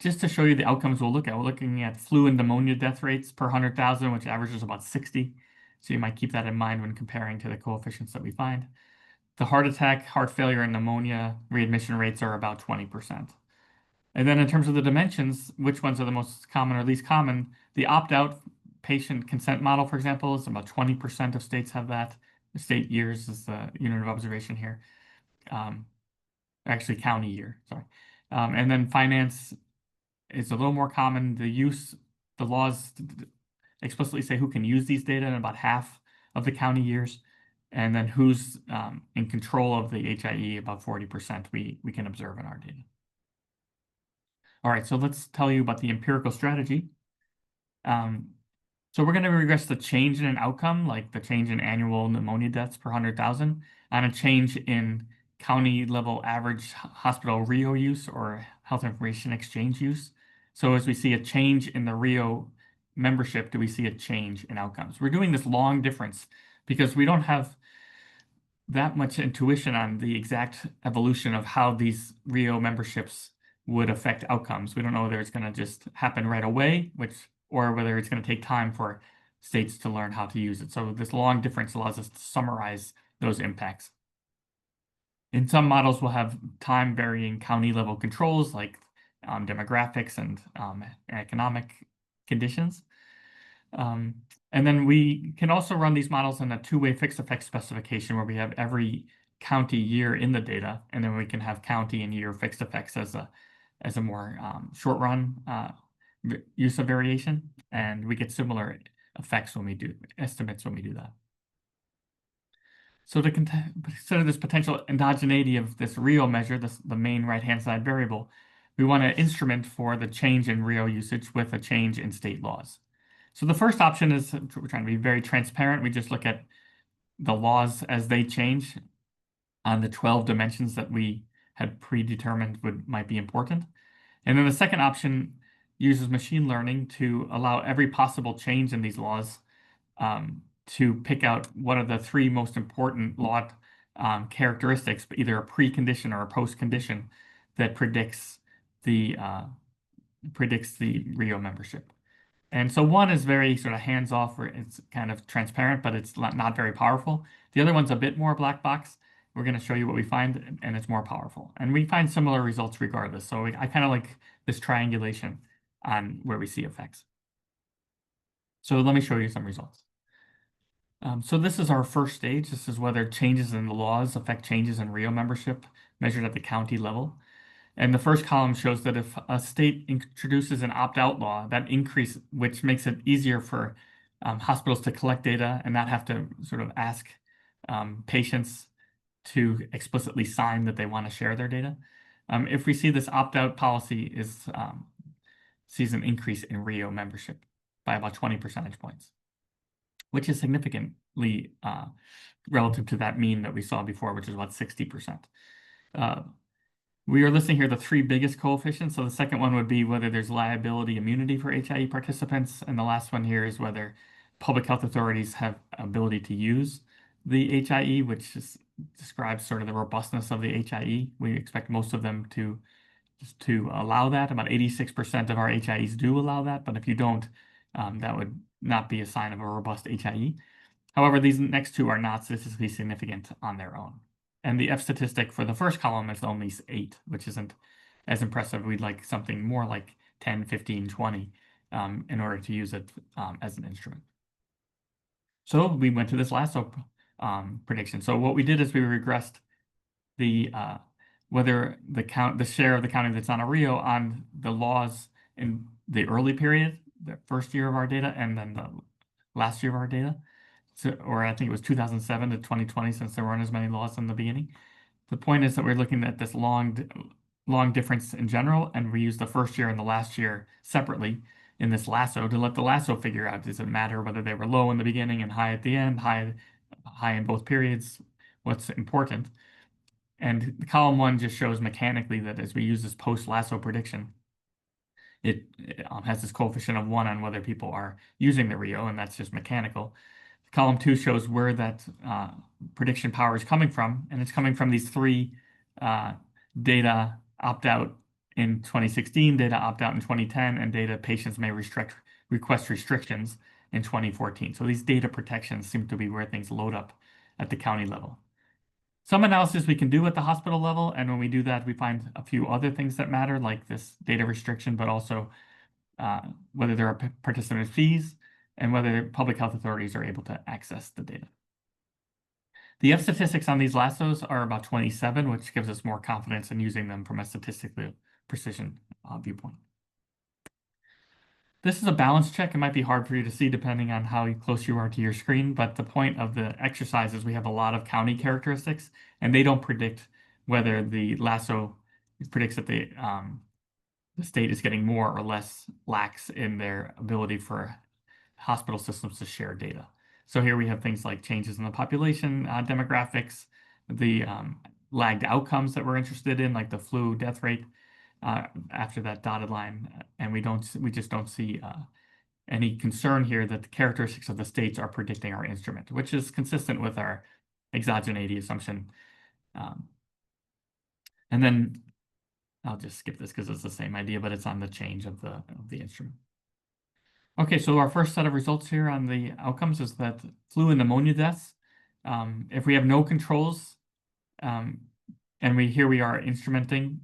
Just to show you the outcomes we're looking at flu and pneumonia death rates per 100,000, which averages about 60. So you might keep that in mind when comparing to the coefficients that we find. The heart attack, heart failure, and pneumonia readmission rates are about 20%. And then in terms of the dimensions, which ones are the most common or least common, the opt-out patient consent model, for example, is about 20% of states have that. The state years is the unit of observation here. Actually, county year, sorry. And then finance is a little more common. The laws explicitly say who can use these data in about half of the county years. And then who's in control of the HIE, about 40% we can observe in our data. All right, so let's tell you about the empirical strategy. So we're going to regress the change in an outcome, like the change in annual pneumonia deaths per 100,000, and a change in county level average hospital RIO use or health information exchange use. So as we see a change in the RIO membership, do we see a change in outcomes? We're doing this long difference because we don't have that much intuition on the exact evolution of how these RIO memberships would affect outcomes. We don't know whether it's going to just happen right away, or whether it's going to take time for states to learn how to use it. So this long difference allows us to summarize those impacts. In some models, we'll have time varying county level controls like demographics and economic conditions. And then we can also run these models in a two-way fixed effect specification where we have every county year in the data, and then we can have county and year fixed effects as a more short run use of variation, and we get similar effects when we do estimates when we do that. So to consider this potential endogeneity of this RIO measure, the main right-hand side variable, we want to instrument for the change in RIO usage with a change in state laws. So the first option is, we're trying to be very transparent. We just look at the laws as they change on the 12 dimensions that we had predetermined might be important. And then the second option uses machine learning to allow every possible change in these laws to pick out what are the three most important law characteristics, either a precondition or a postcondition, that predicts the RIO membership. And so one is very sort of hands-off, where it's kind of transparent, but it's not very powerful. The other one's a bit more black box. We're going to show you what we find, and it's more powerful. And we find similar results regardless. So I kind of like this triangulation on where we see effects. So let me show you some results. So this is our first stage. This is whether changes in the laws affect changes in RIO membership measured at the county level. And the first column shows that if a state introduces an opt-out law, that increase, which makes it easier for hospitals to collect data and not have to sort of ask patients to explicitly sign that they want to share their data. If we see this opt-out policy sees an increase in RIO membership by about 20 percentage points, which is significantly relative to that mean that we saw before, which is about 60%. We are listing here the three biggest coefficients. So the second one would be whether there's liability immunity for HIE participants. And the last one here is whether public health authorities have ability to use the HIE, which describes sort of the robustness of the HIE. We expect most of them to allow that. About 86% of our HIEs do allow that, but if you don't, that would not be a sign of a robust HIE. However, these next two are not statistically significant on their own. And the F statistic for the first column is only 8, which isn't as impressive. We'd like something more like 10, 15, 20 in order to use it as an instrument. So we went to this lasso prediction. So what we did is we regressed the whether the share of the county that's on a RIO on the laws in the early period, the first year of our data, and then the last year of our data. So, or I think it was 2007 to 2020, since there weren't as many laws in the beginning. The point is that we're looking at this long difference in general, and we use the first year and the last year separately in this lasso to let the lasso figure out, does it matter whether they were low in the beginning and high at the end, high in both periods, what's important. And column 1 just shows mechanically that as we use this post-lasso prediction, it has this coefficient of 1 on whether people are using the RIO, and that's just mechanical. Column 2 shows where that prediction power is coming from, and it's coming from these three data opt-out in 2016, data opt-out in 2010, and data patients may request restrictions in 2014. So these data protections seem to be where things load up at the county level. Some analysis we can do at the hospital level, and when we do that, we find a few other things that matter, like this data restriction, but also whether there are participant fees, and whether public health authorities are able to access the data. The F statistics on these lassos are about 27, which gives us more confidence in using them from a statistical precision viewpoint. This is a balance check. It might be hard for you to see depending on how close you are to your screen, but the point of the exercise is we have a lot of county characteristics, and they don't predict whether the lasso predicts that the state is getting more or less lax in their ability for hospital systems to share data. So here we have things like changes in the population, demographics, the lagged outcomes that we're interested in, like the flu death rate after that dotted line, and we just don't see any concern here that the characteristics of the states are predicting our instrument, which is consistent with our exogeneity assumption. And then I'll just skip this because it's the same idea, but it's on the change of the instrument. Okay, so our first set of results here on the outcomes is that flu and pneumonia deaths, if we have no controls, and here we are instrumenting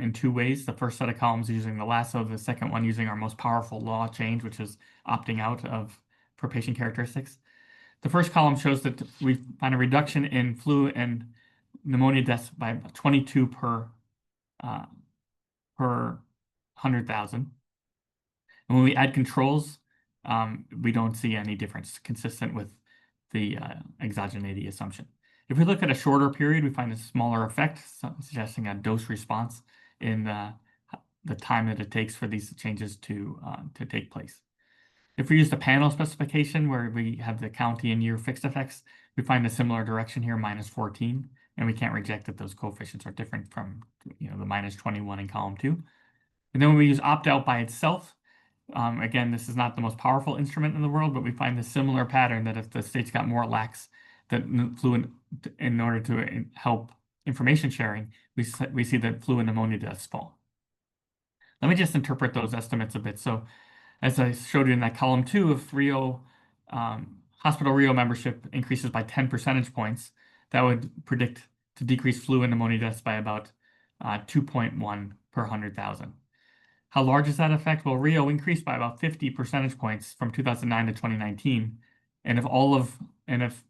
in two ways. The first set of columns using the lasso, the second one using our most powerful law change, which is opting out for patient characteristics. The first column shows that we find a reduction in flu and pneumonia deaths by 22 per 100,000. And when we add controls, we don't see any difference consistent with the exogeneity assumption. If we look at a shorter period, we find a smaller effect, suggesting a dose response in the time that it takes for these changes to take place. If we use the panel specification where we have the county and year fixed effects, we find a similar direction here, -14, and we can't reject that those coefficients are different from the -21 in column 2. And then when we use opt-out by itself, again, this is not the most powerful instrument in the world, but we find a similar pattern that if the states got more lax, that flu in order to help information sharing, we see that flu and pneumonia deaths fall. Let me just interpret those estimates a bit. So as I showed you in that column 2, if hospital Rio membership increases by 10 percentage points, that would predict to decrease flu and pneumonia deaths by about 2.1 per 100,000. How large is that effect? Well, Rio increased by about 50 percentage points from 2009 to 2019, and if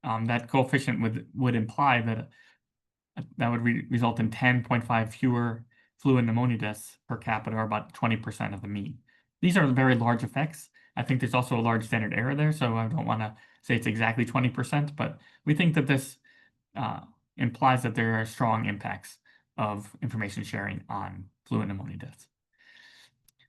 that coefficient would imply that would result in 10.5 fewer flu and pneumonia deaths per capita, or about 20% of the mean. These are very large effects. I think there's also a large standard error there, so I don't want to say it's exactly 20%, but we think that this implies that there are strong impacts of information sharing on flu and pneumonia deaths.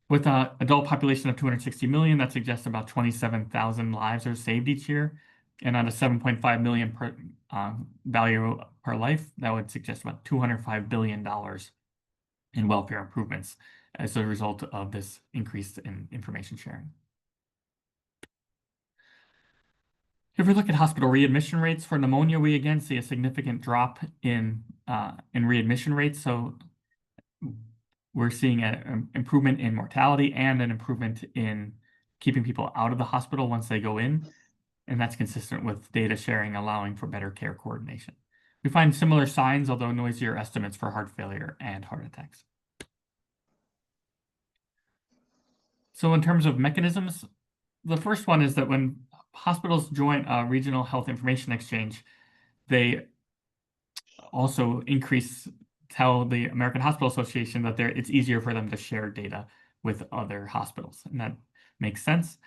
With an adult population of 260 million, that suggests about 27,000 lives are saved each year. And on a 7.5 million value per life, that would suggest about $205 billion in welfare improvements as a result of this increase in information sharing. If we look at hospital readmission rates for pneumonia, we again see a significant drop in readmission rates. So we're seeing an improvement in mortality and an improvement in keeping people out of the hospital once they go in. And that's consistent with data sharing, allowing for better care coordination. We find similar signs, although noisier estimates for heart failure and heart attacks. So in terms of mechanisms, the first one is that when hospitals join a regional health information exchange, they also tell the American Hospital Association that it's easier for them to share data with other hospitals, and that makes sense.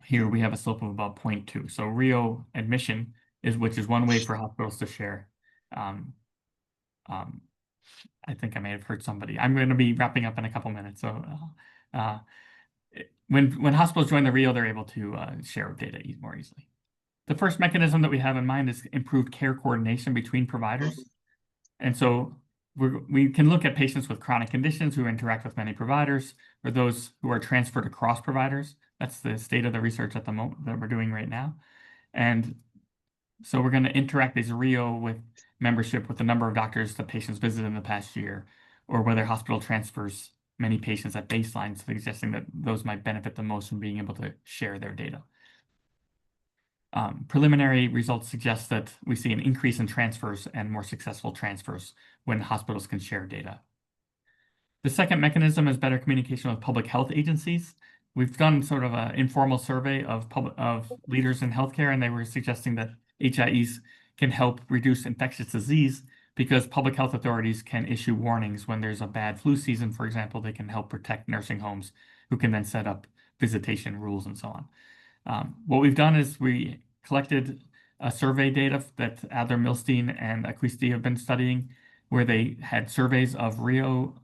Here we have a slope of about 0.2. So Rio admission which is one way for hospitals to share. I think I may have heard somebody. I'm going to be wrapping up in a couple minutes. So when hospitals join the Rio, they're able to share data more easily. The first mechanism that we have in mind is improved care coordination between providers. And so we can look at patients with chronic conditions who interact with many providers, or those who are transferred across providers. That's the state of the research at the moment that we're doing right now. And so we're going to interact as Rio with membership with the number of doctors that patients visited in the past year, or whether hospital transfers many patients at baseline, suggesting that those might benefit the most from being able to share their data. Preliminary results suggest that we see an increase in transfers and more successful transfers when hospitals can share data. The second mechanism is better communication with public health agencies. We've done sort of an informal survey of leaders in healthcare, and they were suggesting that HIEs can help reduce infectious disease because public health authorities can issue warnings when there's a bad flu season, for example. They can help protect nursing homes, who can then set up visitation rules and so on. What we've done is we collected survey data that Adler, Milstein, and Acquisti have been studying, where they had surveys of Rio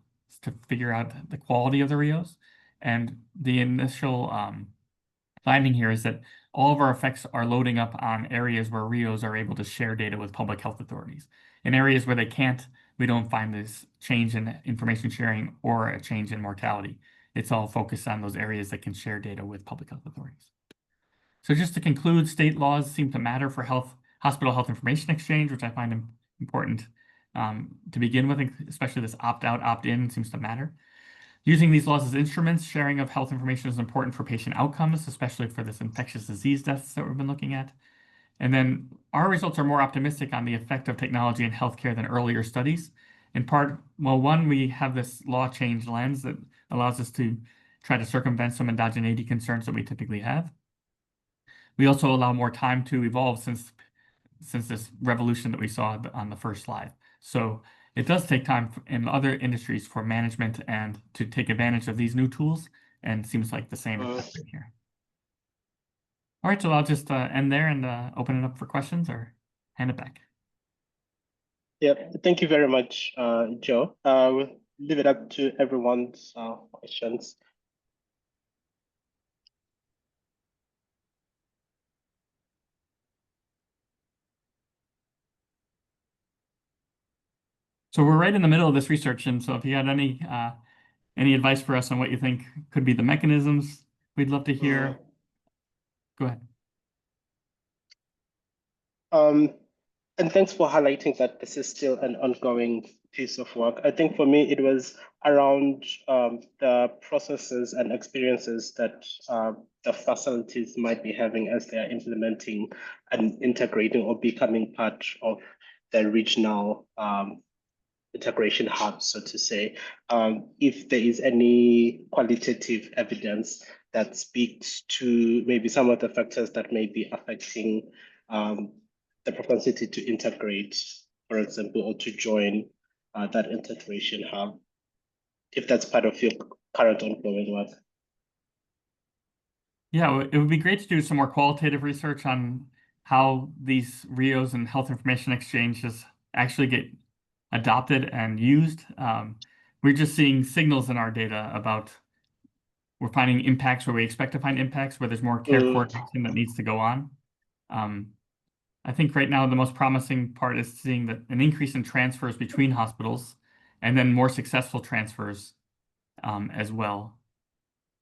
to figure out the quality of the Rios. And the initial finding here is that all of our effects are loading up on areas where Rios are able to share data with public health authorities. In areas where they can't, we don't find this change in information sharing or a change in mortality. It's all focused on those areas that can share data with public health authorities. So just to conclude, state laws seem to matter for hospital health information exchange, which I find important to begin with, especially this opt-out, opt-in seems to matter. Using these laws as instruments, sharing of health information is important for patient outcomes, especially for this infectious disease deaths that we've been looking at. And then our results are more optimistic on the effect of technology in healthcare than earlier studies. In part, well, one, we have this law change lens that allows us to try to circumvent some endogeneity concerns that we typically have. We also allow more time to evolve since this revolution that we saw on the first slide. So it does take time in other industries for management and to take advantage of these new tools, and seems like the same is happening here. All right, so I'll just end there and open it up for questions or hand it back. Yeah, thank you very much, Joe. We'll leave it up to everyone's questions. So we're right in the middle of this research, and so if you had any advice for us on what you think could be the mechanisms, we'd love to hear. Go ahead. And thanks for highlighting that this is still an ongoing piece of work. I think for me, it was around the processes and experiences that the facilities might be having as they are implementing and integrating or becoming part of the regional integration hub, so to say. If there is any qualitative evidence that speaks to maybe some of the factors that may be affecting the propensity to integrate, for example, or to join that integration hub, if that's part of your current ongoing work. Yeah, it would be great to do some more qualitative research on how these RIOs and health information exchanges actually get adopted and used. We're just seeing signals in our data about we're finding impacts where we expect to find impacts, where there's more care coordination that needs to go on. I think right now the most promising part is seeing that an increase in transfers between hospitals and then more successful transfers as well.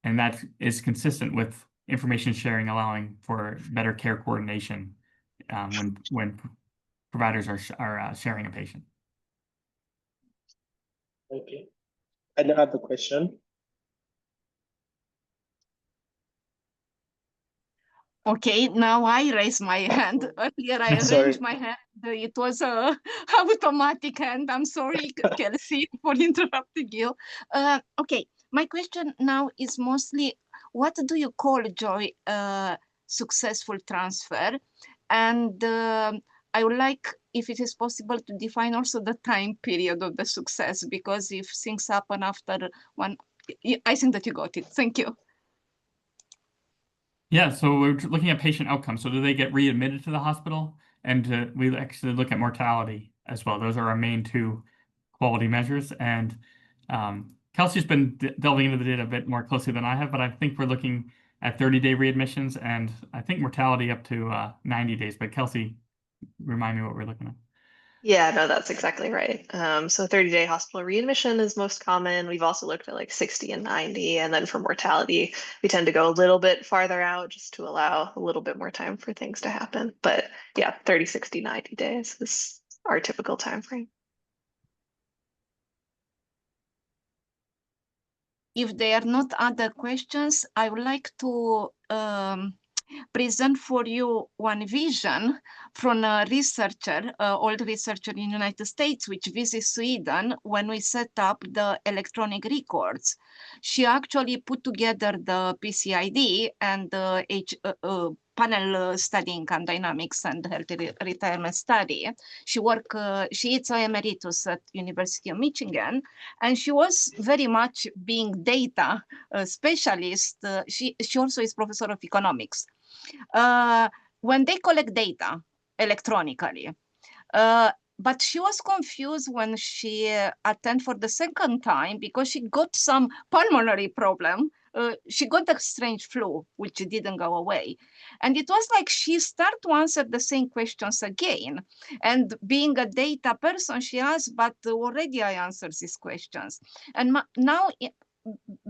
And that is consistent with information sharing, allowing for better care coordination when providers are sharing a patient. Okay. Any other question? Okay, now I raise my hand. Earlier I raised my hand. It was a automatic hand. I'm sorry, Kelsey, for interrupting you. Okay, my question now is mostly, what do you call, Joy, successful transfer? And I would like, if it is possible, to define also the time period of the success, because if things happen after one, I think that you got it. Thank you. Yeah, so we're looking at patient outcomes. So do they get readmitted to the hospital? And we actually look at mortality as well. Those are our main two quality measures. And Kelsey's been delving into the data a bit more closely than I have, but I think we're looking at 30-day readmissions and I think mortality up to 90 days. But Kelsey, remind me what we're looking at. Yeah, no, that's exactly right. So 30-day hospital readmission is most common. We've also looked at like 60 and 90. And then for mortality, we tend to go a little bit farther out just to allow a little bit more time for things to happen. But yeah, 30, 60, 90 days is our typical time frame. If there are not other questions, I would like to present for you one vision from a researcher, old researcher in the United States, which visits Sweden when we set up the electronic records. She actually put together the PCID and the panel study income dynamics and health retirement study. She is an emeritus at University of Michigan, and she was very much being data specialist. She also is professor of economics. When they collect data electronically, but she was confused when she attended for the second time because she got some pulmonary problem. She got a strange flu, which didn't go away. And it was like she started to answer the same questions again. And being a data person, she asked, but already I answered these questions. And now,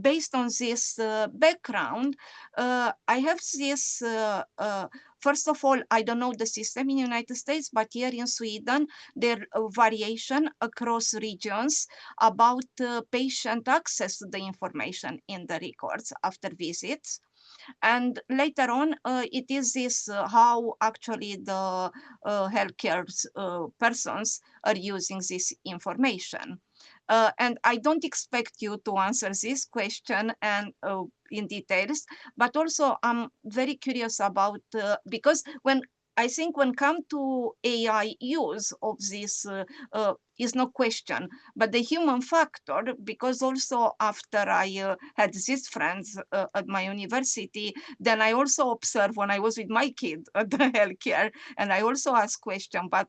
based on this background, I have this, first of all, I don't know the system in the United States, but here in Sweden, there are variation across regions about patient access to the information in the records after visits. And later on, it is this how actually the healthcare persons are using this information. And I don't expect you to answer this question and in details, but also I'm very curious about, because when I think when come to AI use of this is no question, but the human factor, because also after I had these friends at my university, then I also observed when I was with my kid at the healthcare, and I also asked question, but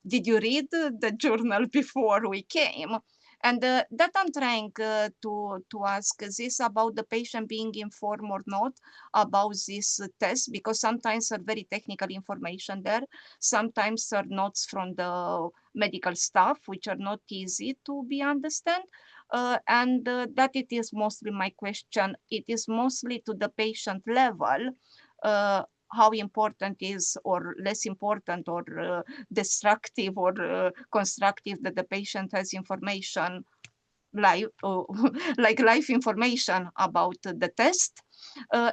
did you read the journal before we came? And that I'm trying to ask this about the patient being informed or not about this test, because sometimes are very technical information there, sometimes are notes from the medical staff, which are not easy to be understand. And that it is mostly my question. It is mostly to the patient level, how important is or less important or destructive or constructive that the patient has information live like live information about the test.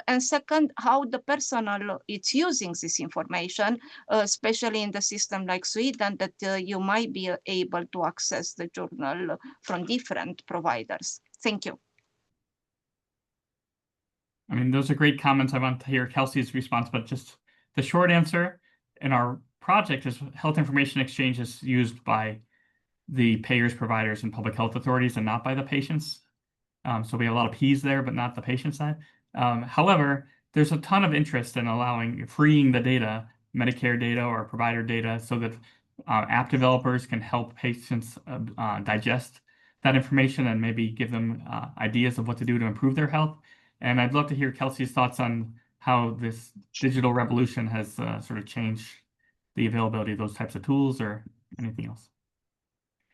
And second, how the personal is using this information, especially in the system like Sweden, that you might be able to access the journal from different providers. Thank you. I mean, those are great comments. I want to hear Kelsey's response, but just the short answer in our project is health information exchange is used by the payers, providers, and public health authorities and not by the patients. So we have a lot of P's there, but not the patient side. However, there's a ton of interest in freeing the data, Medicare data or provider data, so that app developers can help patients digest that information and maybe give them ideas of what to do to improve their health. And I'd love to hear Kelsey's thoughts on how this digital revolution has sort of changed the availability of those types of tools or anything else.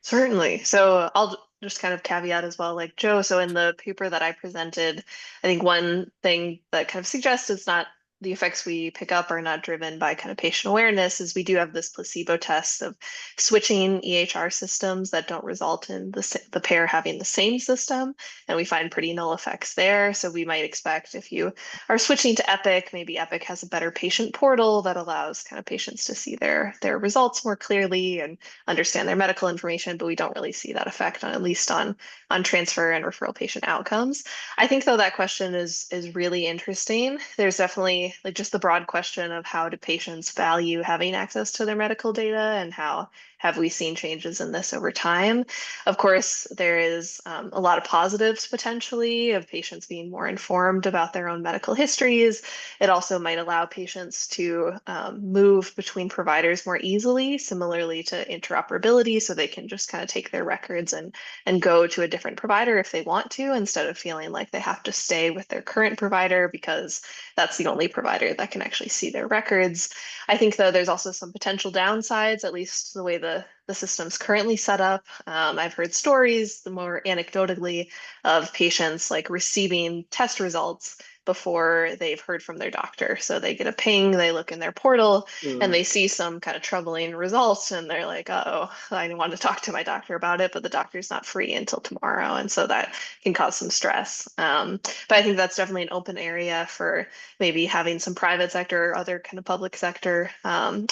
Certainly. So I'll just kind of caveat as well, like Joe. So in the paper that I presented, I think one thing that kind of suggests it's not the effects we pick up are not driven by kind of patient awareness is we do have this placebo test of switching EHR systems that don't result in the pair having the same system. And we find pretty null effects there. So we might expect if you are switching to Epic, maybe Epic has a better patient portal that allows kind of patients to see their results more clearly and understand their medical information, but we don't really see that effect on at least on transfer and referral patient outcomes. I think though that question is really interesting. There's definitely like just the broad question of how do patients value having access to their medical data and how have we seen changes in this over time? Of course, there is a lot of positives potentially of patients being more informed about their own medical histories. It also might allow patients to move between providers more easily, similarly to interoperability, so they can just kind of take their records and go to a different provider if they want to, instead of feeling like they have to stay with their current provider because that's the only provider that can actually see their records. I think though there's also some potential downsides, at least the way the system's currently set up. I've heard stories, more anecdotally, of patients like receiving test results before they've heard from their doctor. So they get a ping, they look in their portal, and they see some kind of troubling results, and they're like, oh, I want to talk to my doctor about it, but the doctor's not free until tomorrow. And so that can cause some stress. But I think that's definitely an open area for maybe having some private sector or other kind of public sector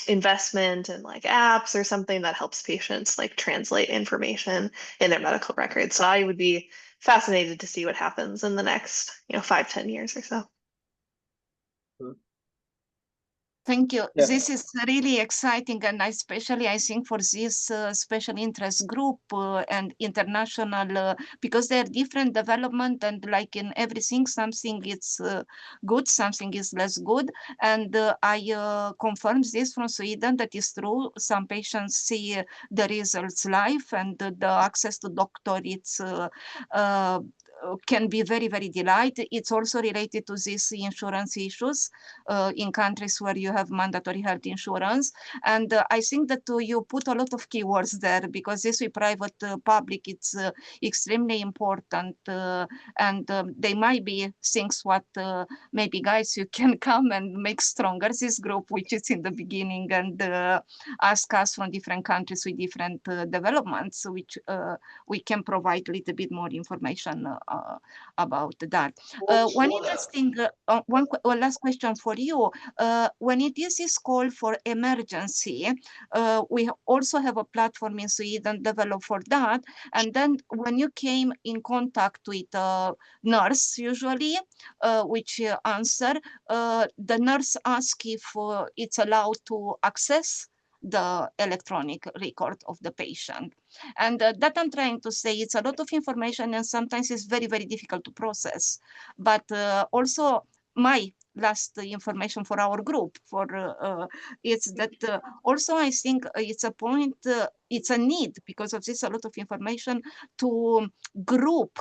investment in like apps or something that helps patients like translate information in their medical records. So I would be fascinated to see what happens in the next 5-10 years or so. Thank you. Yeah. This is really exciting, and especially I think for this special interest group and international, because they're different development, and like in everything, something is good, something is less good. And I confirm this from Sweden, that is true. Some patients see the results live, and the access to doctor, it's can be very, very delighted. It's also related to these insurance issues in countries where you have mandatory health insurance. And I think that you put a lot of keywords there, because this with private public, it's extremely important. And they might be things what maybe guys, you can come and make stronger this group, which is in the beginning, and ask us from different countries with different developments, which we can provide a little bit more information about that. One interesting, one last question for you. When it is called for emergency, we also have a platform in Sweden developed for that. And then when you came in contact with a nurse, usually, which answer, the nurse asks if it's allowed to access the electronic record of the patient. And that I'm trying to say, it's a lot of information and sometimes it's very, very difficult to process. But also my last information for our group it's that also I think it's a point, it's a need because of this, a lot of information to group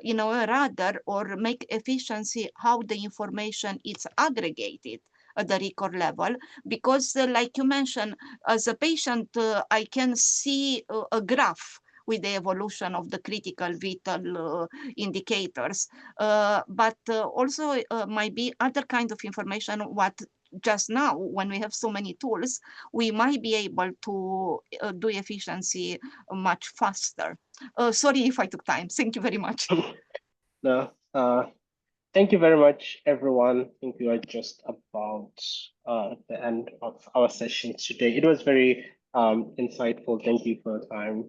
in a way rather or make efficiency how the information is aggregated at the record level, because like you mentioned, as a patient, I can see a graph with the evolution of the critical vital indicators, but also might be other kind of information what just now, when we have so many tools, we might be able to do efficiency much faster. Sorry if I took time. Thank you very much. No, thank you very much, everyone. I think we are just about the end of our session today. It was very insightful. Thank you for your time.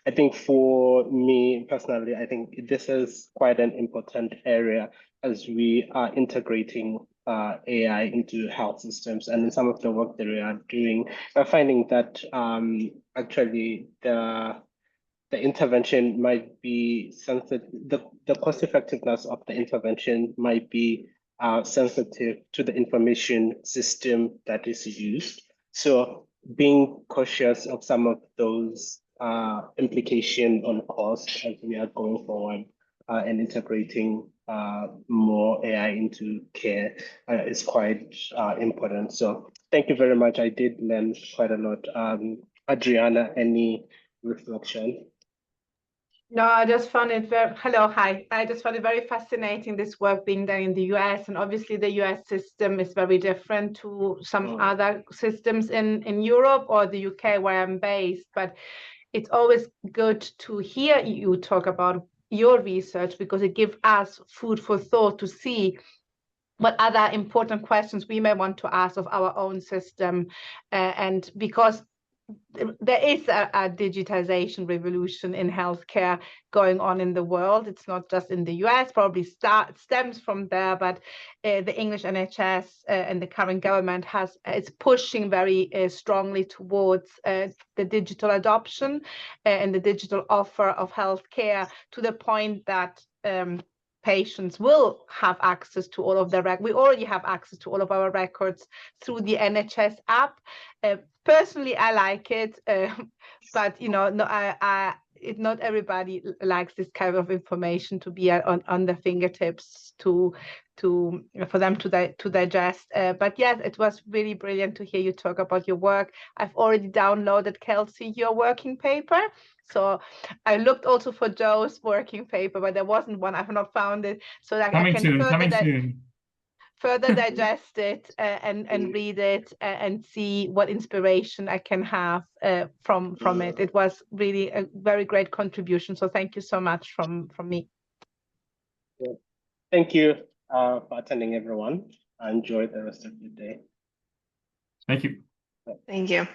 I think for me personally, I think this is quite an important area as we are integrating AI into health systems, and in some of the work that we are doing, we're finding that actually the intervention might be sensitive, the cost effectiveness of the intervention might be sensitive to the information system that is used. So being cautious of some of those implications on cost as we are going forward and integrating more AI into care is quite important. So thank you very much. I did learn quite a lot. Adriana, any reflection? No, I just found it very, hello, hi. I just found it very fascinating, this work being done in the US. And obviously the US system is very different to some other systems in Europe or the UK where I'm based. But it's always good to hear you talk about your research because it gives us food for thought to see what other important questions we may want to ask of our own system. And because there is a digitization revolution in healthcare going on in the world. It's not just in the US, probably stems from there, but the English NHS and the current government is pushing very strongly towards the digital adoption and the digital offer of healthcare to the point that patients will have access to all of their records. We already have access to all of our records through the NHS app. Personally, I like it, but you know, not everybody likes this kind of information to be on their fingertips for them to digest. But yes, it was really brilliant to hear you talk about your work. I've already downloaded, Kelsey, your working paper. So I looked also for Joe's working paper, but there wasn't one. I've not found it. So that I can further digest it and read it and see what inspiration I can have from it. It was really a very great contribution. So thank you so much from me. Yeah. Thank you for attending, everyone. Enjoy the rest of your day. Thank you. Thank you.